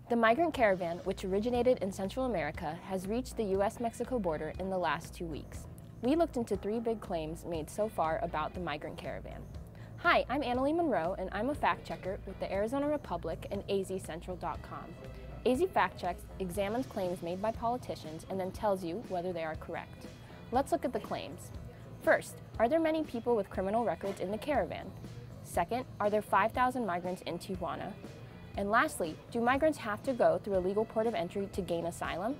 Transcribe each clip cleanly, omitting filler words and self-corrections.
The migrant caravan, which originated in Central America, has reached the U.S.-Mexico border in the last 2 weeks. We looked into 3 big claims made so far about the migrant caravan. Hi, I'm Annalie Monroe, and I'm a fact-checker with the Arizona Republic and azcentral.com. AZ Fact Checks examines claims made by politicians and then tells you whether they are correct. Let's look at the claims. First, are there many people with criminal records in the caravan? Second, are there 5,000 migrants in Tijuana? And lastly, do migrants have to go through a legal port of entry to gain asylum?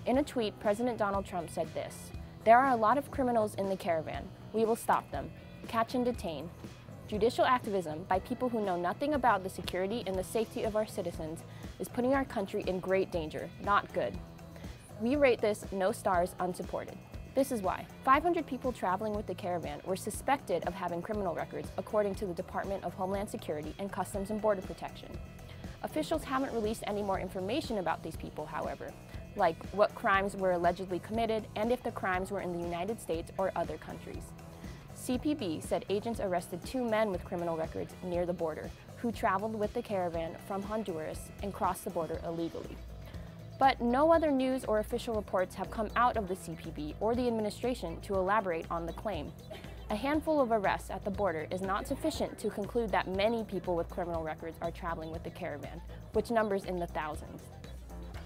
In a tweet, President Donald Trump said this: "There are a lot of criminals in the caravan. We will stop them. Catch and detain." Judicial activism by people who know nothing about the security and the safety of our citizens is putting our country in great danger, not good. We rate this no stars, unsupported. This is why. 500 people traveling with the caravan were suspected of having criminal records, according to the Department of Homeland Security and Customs and Border Protection. Officials haven't released any more information about these people, however, like what crimes were allegedly committed and if the crimes were in the United States or other countries. CPB said agents arrested 2 men with criminal records near the border who traveled with the caravan from Honduras and crossed the border illegally. But no other news or official reports have come out of the CPB or the administration to elaborate on the claim. A handful of arrests at the border is not sufficient to conclude that many people with criminal records are traveling with the caravan, which numbers in the thousands.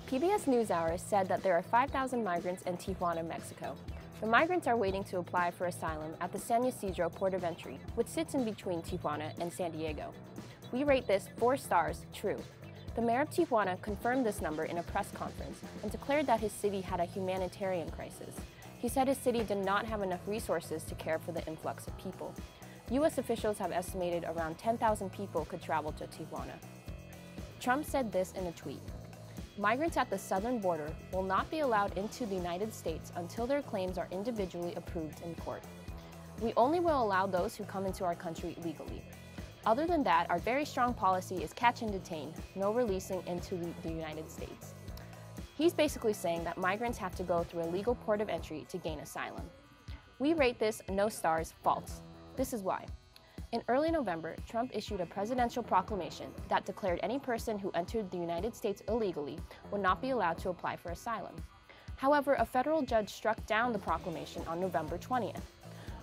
PBS NewsHour said that there are 5,000 migrants in Tijuana, Mexico. The migrants are waiting to apply for asylum at the San Ysidro port of entry, which sits in between Tijuana and San Diego. We rate this 4 stars, true. The mayor of Tijuana confirmed this number in a press conference and declared that his city had a humanitarian crisis. He said his city did not have enough resources to care for the influx of people. U.S. officials have estimated around 10,000 people could travel to Tijuana. Trump said this in a tweet: "Migrants at the southern border will not be allowed into the United States until their claims are individually approved in court. We only will allow those who come into our country legally. Other than that, our very strong policy is catch and detain, no releasing into the United States." He's basically saying that migrants have to go through a legal port of entry to gain asylum. We rate this no stars, false. This is why. In early November, Trump issued a presidential proclamation that declared any person who entered the United States illegally would not be allowed to apply for asylum. However, a federal judge struck down the proclamation on November 20th.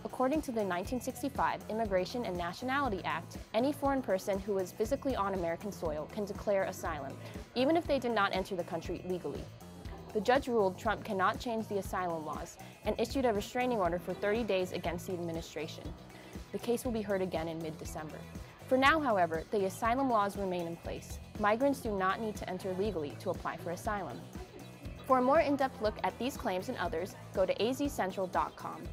According to the 1965 Immigration and Nationality Act, any foreign person who is physically on American soil can declare asylum, even if they did not enter the country legally. The judge ruled Trump cannot change the asylum laws and issued a restraining order for 30 days against the administration. The case will be heard again in mid-December. For now, however, the asylum laws remain in place. Migrants do not need to enter legally to apply for asylum. For a more in-depth look at these claims and others, go to azcentral.com.